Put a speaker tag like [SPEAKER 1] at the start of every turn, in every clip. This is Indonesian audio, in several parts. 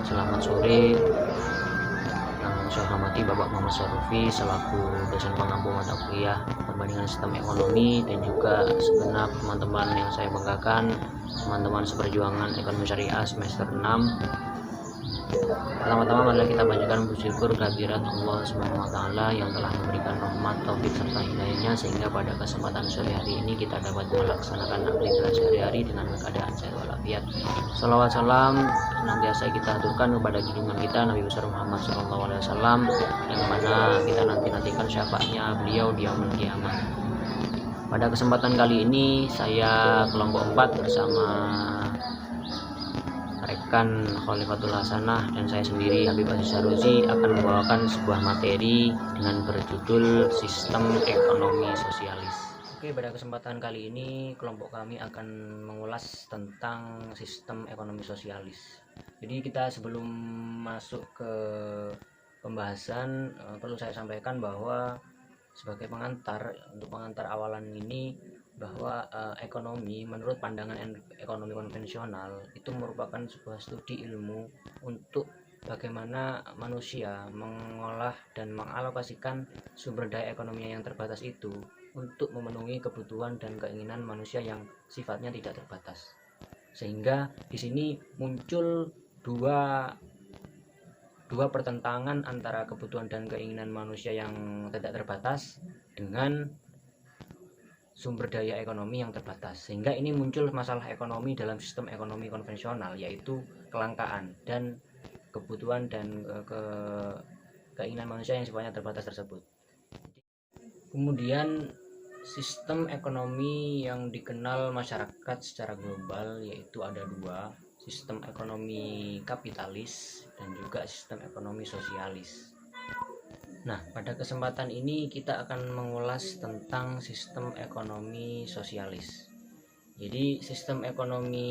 [SPEAKER 1] Selamat sore, yang saya hormati Bapak Muhammad Sarufi selaku dosen pengampu mata kuliah Perbandingan Sistem Ekonomi, dan juga segenap teman-teman yang saya banggakan, teman-teman seperjuangan Ekonomi Syariah semester 6. Pertama-tama marilah kita panjatkan puji syukur kehadirat Allah Subhanahu wa taala yang telah memberikan rahmat, taufik serta hidayahnya sehingga pada kesempatan sore hari ini kita dapat melaksanakan aktivitas sehari-hari dengan keadaan sehat walafiat. Salawat salam senantiasa kita aturkan kepada junjungan kita Nabi besar Muhammad SAW, yang mana kita nantikan syafaatnya beliau di yaumul kiamat. Pada kesempatan kali ini saya kelompok 4 bersama rekan Khalifatul Hasanah dan saya sendiri Habib Aziz Saruzi akan membawakan sebuah materi dengan berjudul Sistem Ekonomi Sosialis. Oke, pada kesempatan kali ini kelompok kami akan mengulas tentang sistem ekonomi sosialis. Jadi kita sebelum masuk ke pembahasan perlu saya sampaikan bahwa sebagai pengantar, untuk pengantar awalan ini, bahwa ekonomi menurut pandangan ekonomi konvensional itu merupakan sebuah studi ilmu untuk bagaimana manusia mengolah dan mengalokasikan sumber daya ekonominya yang terbatas itu untuk memenuhi kebutuhan dan keinginan manusia yang sifatnya tidak terbatas. Sehingga di sini muncul dua pertentangan antara kebutuhan dan keinginan manusia yang tidak terbatas dengan sumber daya ekonomi yang terbatas, sehingga ini muncul masalah ekonomi dalam sistem ekonomi konvensional, yaitu kelangkaan dan kebutuhan dan keinginan manusia yang sifatnya terbatas tersebut. Kemudian sistem ekonomi yang dikenal masyarakat secara global yaitu ada dua, sistem ekonomi kapitalis dan juga sistem ekonomi sosialis. Nah, pada kesempatan ini kita akan mengulas tentang sistem ekonomi sosialis. Jadi, sistem ekonomi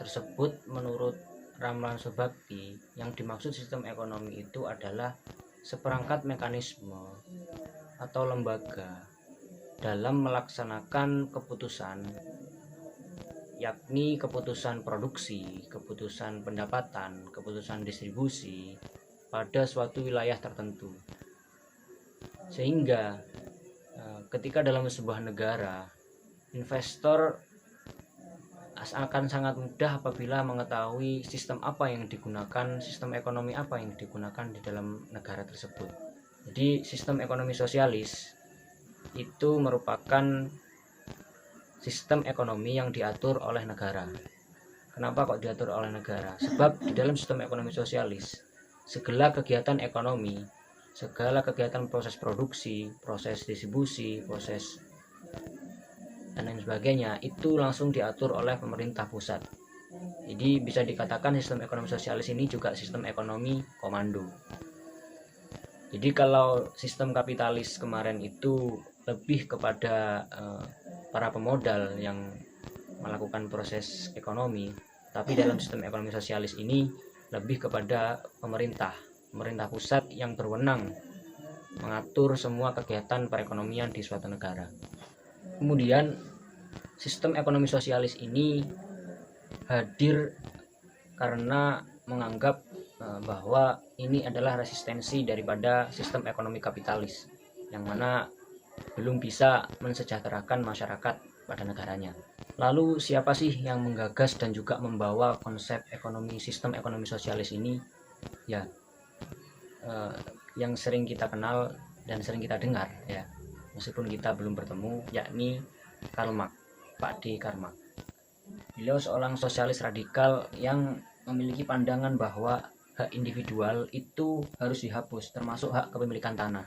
[SPEAKER 1] tersebut menurut Ramlan Subakti, yang dimaksud sistem ekonomi itu adalah seperangkat mekanisme atau lembaga dalam melaksanakan keputusan, yakni keputusan produksi, keputusan pendapatan, keputusan distribusi pada suatu wilayah tertentu. Sehingga ketika dalam sebuah negara, investor akan sangat mudah apabila mengetahui sistem apa yang digunakan, sistem ekonomi apa yang digunakan di dalam negara tersebut. Jadi sistem ekonomi sosialis itu merupakan sistem ekonomi yang diatur oleh negara. Kenapa kok diatur oleh negara? Sebab di dalam sistem ekonomi sosialis segala kegiatan ekonomi, segala kegiatan proses produksi, proses distribusi, proses dan lain sebagainya itu langsung diatur oleh pemerintah pusat. Jadi bisa dikatakan sistem ekonomi sosialis ini juga sistem ekonomi komando. Jadi kalau sistem kapitalis kemarin itu lebih kepada para pemodal yang melakukan proses ekonomi, tapi dalam sistem ekonomi sosialis ini lebih kepada pemerintah pusat yang berwenang mengatur semua kegiatan perekonomian di suatu negara. Kemudian sistem ekonomi sosialis ini hadir karena menganggap bahwa ini adalah resistensi daripada sistem ekonomi kapitalis yang mana belum bisa mensejahterakan masyarakat pada negaranya. Lalu siapa sih yang menggagas dan juga membawa konsep sistem ekonomi sosialis ini? Ya, yang sering kita kenal dan sering kita dengar ya, meskipun kita belum bertemu, yakni Karl Marx, Pak D. Karl Marx. Beliau seorang sosialis radikal yang memiliki pandangan bahwa hak individual itu harus dihapus, termasuk hak kepemilikan tanah.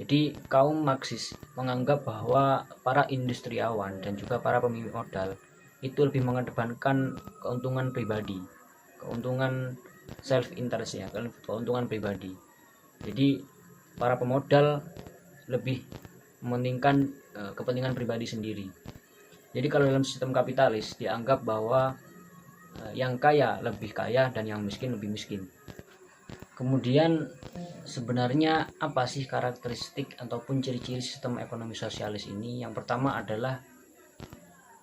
[SPEAKER 1] Jadi kaum Marxis menganggap bahwa para industriawan dan juga para pemilik modal itu lebih mengedepankan keuntungan pribadi, keuntungan self interest ya, keuntungan pribadi. Jadi para pemodal lebih mementingkan kepentingan pribadi sendiri. Jadi kalau dalam sistem kapitalis dianggap bahwa yang kaya lebih kaya dan yang miskin lebih miskin. Kemudian sebenarnya apa sih karakteristik ataupun ciri-ciri sistem ekonomi sosialis ini? Yang pertama adalah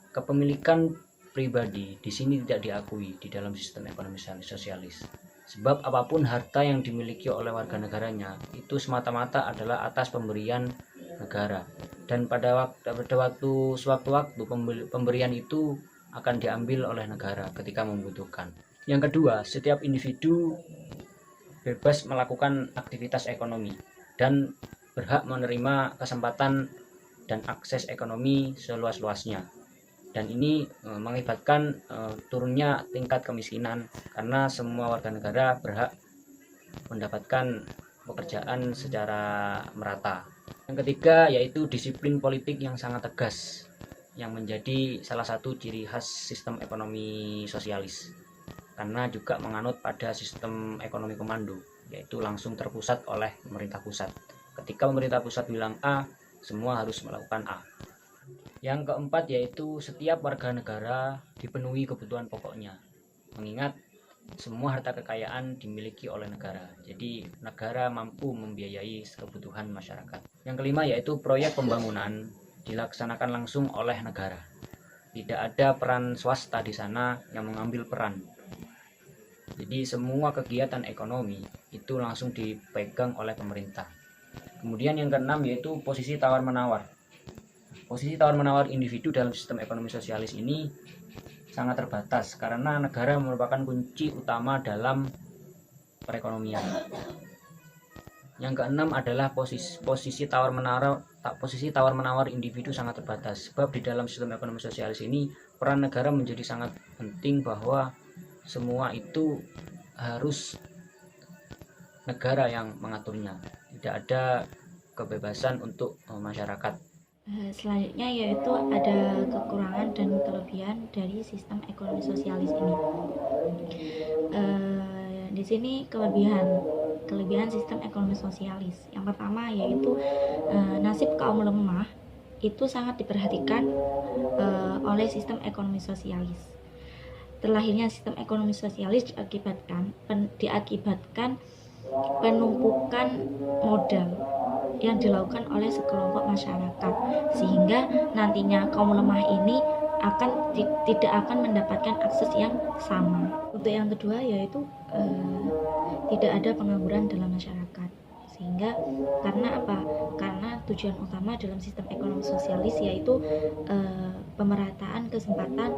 [SPEAKER 1] kepemilikan pribadi di sini tidak diakui di dalam sistem ekonomi sosialis. Sebab apapun harta yang dimiliki oleh warga negaranya itu semata-mata adalah atas pemberian negara. Dan pada sewaktu-waktu pemberian itu akan diambil oleh negara ketika membutuhkan. Yang kedua, setiap individu bebas melakukan aktivitas ekonomi dan berhak menerima kesempatan dan akses ekonomi seluas-luasnya. Dan ini mengakibatkan turunnya tingkat kemiskinan karena semua warga negara berhak mendapatkan pekerjaan secara merata. Yang ketiga yaitu disiplin politik yang sangat tegas, yang menjadi salah satu ciri khas sistem ekonomi sosialis, karena juga menganut pada sistem ekonomi komando, yaitu langsung terpusat oleh pemerintah pusat. Ketika pemerintah pusat bilang A, semua harus melakukan A. Yang keempat yaitu setiap warga negara dipenuhi kebutuhan pokoknya, mengingat semua harta kekayaan dimiliki oleh negara, jadi negara mampu membiayai kebutuhan masyarakat. Yang kelima yaitu proyek pembangunan dilaksanakan langsung oleh negara, tidak ada peran swasta di sana yang mengambil peran. Jadi semua kegiatan ekonomi itu langsung dipegang oleh pemerintah. Kemudian yang keenam yaitu posisi tawar-menawar. Posisi tawar-menawar individu dalam sistem ekonomi sosialis ini sangat terbatas karena negara merupakan kunci utama dalam perekonomian. Yang keenam adalah posisi tawar-menawar individu sangat terbatas. Sebab di dalam sistem ekonomi sosialis ini peran negara menjadi sangat penting, bahwa semua itu harus negara yang mengaturnya. Tidak ada kebebasan untuk masyarakat.
[SPEAKER 2] Selanjutnya yaitu ada kekurangan dan kelebihan dari sistem ekonomi sosialis ini. Di sini kelebihan sistem ekonomi sosialis. Yang pertama yaitu nasib kaum lemah itu sangat diperhatikan oleh sistem ekonomi sosialis. Terlahirnya sistem ekonomi sosialis diakibatkan penumpukan modal yang dilakukan oleh sekelompok masyarakat, sehingga nantinya kaum lemah ini tidak akan mendapatkan akses yang sama. Untuk yang kedua yaitu tidak ada pengangguran dalam masyarakat, sehingga karena tujuan utama dalam sistem ekonomi sosialis yaitu pemerataan kesempatan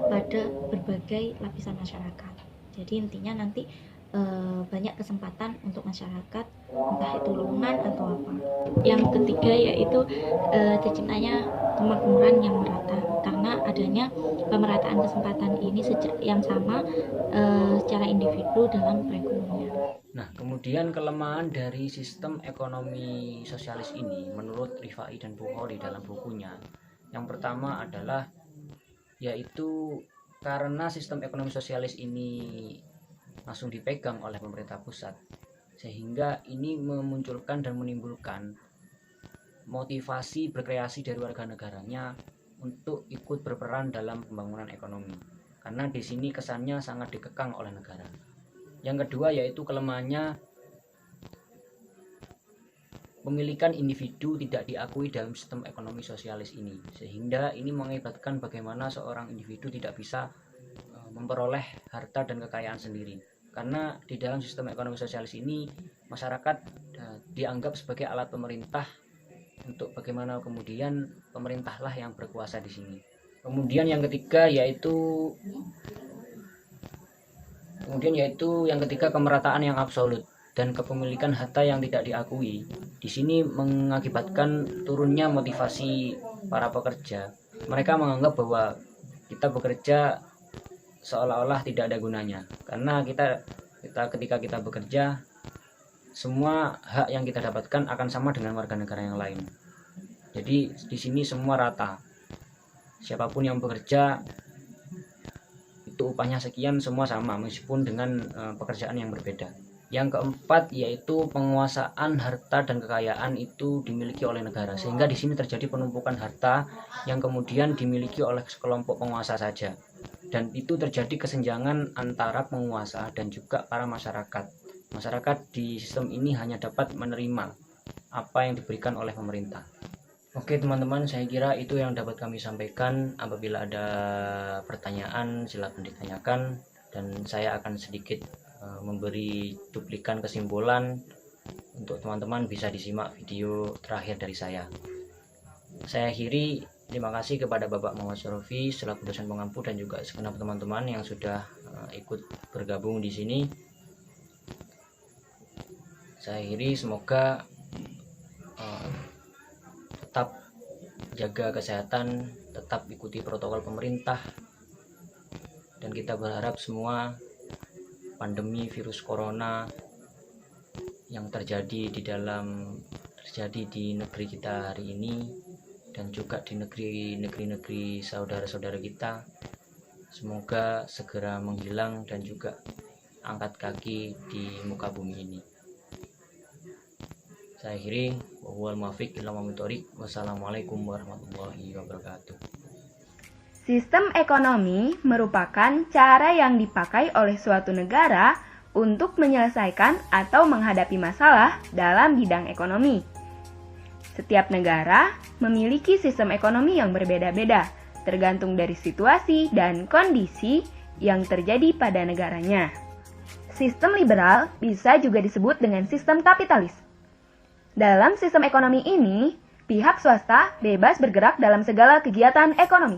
[SPEAKER 2] pada berbagai lapisan masyarakat. Jadi intinya nanti banyak kesempatan untuk masyarakat, entah itu lowongan atau apa. Yang ketiga yaitu terciptanya kemakmuran yang merata, karena adanya pemerataan kesempatan ini yang sama secara individu dalam perekonomian.
[SPEAKER 1] Nah, kemudian kelemahan dari sistem ekonomi sosialis ini menurut Rifai dan Bukhari dalam bukunya, yang pertama adalah yaitu karena sistem ekonomi sosialis ini langsung dipegang oleh pemerintah pusat, sehingga ini memunculkan dan menimbulkan motivasi berkreasi dari warga negaranya untuk ikut berperan dalam pembangunan ekonomi, karena di sini kesannya sangat dikekang oleh negara. Yang kedua yaitu kelemahannya pemilikan individu tidak diakui dalam sistem ekonomi sosialis ini, sehingga ini mengakibatkan bagaimana seorang individu tidak bisa memperoleh harta dan kekayaan sendiri. Karena di dalam sistem ekonomi sosialis ini masyarakat dianggap sebagai alat pemerintah, untuk bagaimana kemudian pemerintahlah yang berkuasa di sini. Kemudian yang ketiga yaitu kemerataan yang absolut dan kepemilikan harta yang tidak diakui. Di sini mengakibatkan turunnya motivasi para pekerja. Mereka menganggap bahwa kita bekerja seolah-olah tidak ada gunanya, karena ketika kita bekerja, semua hak yang kita dapatkan akan sama dengan warga negara yang lain. Jadi di sini semua rata, siapapun yang bekerja itu upahnya sekian, semua sama meskipun dengan pekerjaan yang berbeda. Yang keempat yaitu penguasaan harta dan kekayaan itu dimiliki oleh negara, sehingga di sini terjadi penumpukan harta yang kemudian dimiliki oleh sekelompok penguasa saja. Dan itu terjadi kesenjangan antara penguasa dan juga para masyarakat. Masyarakat di sistem ini hanya dapat menerima apa yang diberikan oleh pemerintah. Oke teman-teman, saya kira itu yang dapat kami sampaikan. Apabila ada pertanyaan silakan ditanyakan, dan saya akan sedikit memberi cuplikan kesimpulan untuk teman-teman bisa disimak video terakhir dari saya. Saya akhiri, terima kasih kepada Bapak Muhammad Syarrofi selaku dosen pengampu dan juga segenap teman-teman yang sudah ikut bergabung di sini. Saya akhiri, semoga tetap jaga kesehatan, tetap ikuti protokol pemerintah, dan kita berharap semua pandemi virus corona yang terjadi di negeri kita hari ini dan juga di negeri saudara-saudara kita, semoga segera menghilang dan juga angkat kaki di muka bumi ini. Saya akhiri, wassalamualaikum warahmatullahi wabarakatuh.
[SPEAKER 3] Sistem ekonomi merupakan cara yang dipakai oleh suatu negara untuk menyelesaikan atau menghadapi masalah dalam bidang ekonomi. Setiap negara memiliki sistem ekonomi yang berbeda-beda, tergantung dari situasi dan kondisi yang terjadi pada negaranya. Sistem liberal bisa juga disebut dengan sistem kapitalis. Dalam sistem ekonomi ini, pihak swasta bebas bergerak dalam segala kegiatan ekonomi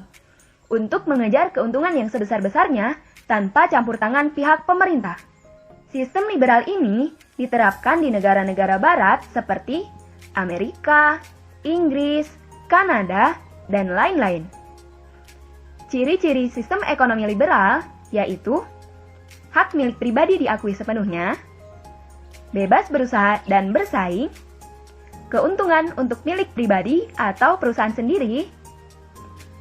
[SPEAKER 3] untuk mengejar keuntungan yang sebesar-besarnya tanpa campur tangan pihak pemerintah. Sistem liberal ini diterapkan di negara-negara barat seperti Amerika, Inggris, Kanada, dan lain-lain. Ciri-ciri sistem ekonomi liberal yaitu hak milik pribadi diakui sepenuhnya, bebas berusaha dan bersaing, keuntungan untuk milik pribadi atau perusahaan sendiri,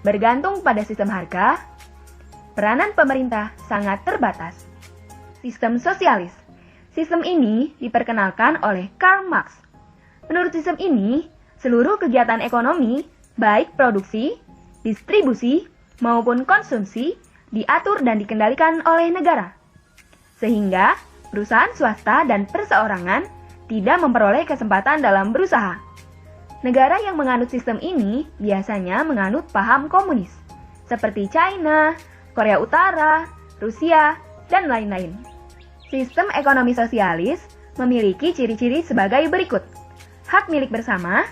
[SPEAKER 3] bergantung pada sistem harga, peranan pemerintah sangat terbatas. Sistem sosialis. Sistem ini diperkenalkan oleh Karl Marx. Menurut sistem ini, seluruh kegiatan ekonomi, baik produksi, distribusi, maupun konsumsi, diatur dan dikendalikan oleh negara. Sehingga, perusahaan swasta dan perseorangan tidak memperoleh kesempatan dalam berusaha. Negara yang menganut sistem ini biasanya menganut paham komunis, seperti China, Korea Utara, Rusia, dan lain-lain. Sistem ekonomi sosialis memiliki ciri-ciri sebagai berikut. Hak milik bersama,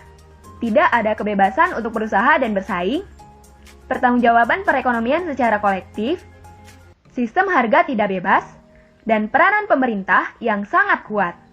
[SPEAKER 3] tidak ada kebebasan untuk berusaha dan bersaing, pertanggungjawaban perekonomian secara kolektif, sistem harga tidak bebas, dan peranan pemerintah yang sangat kuat.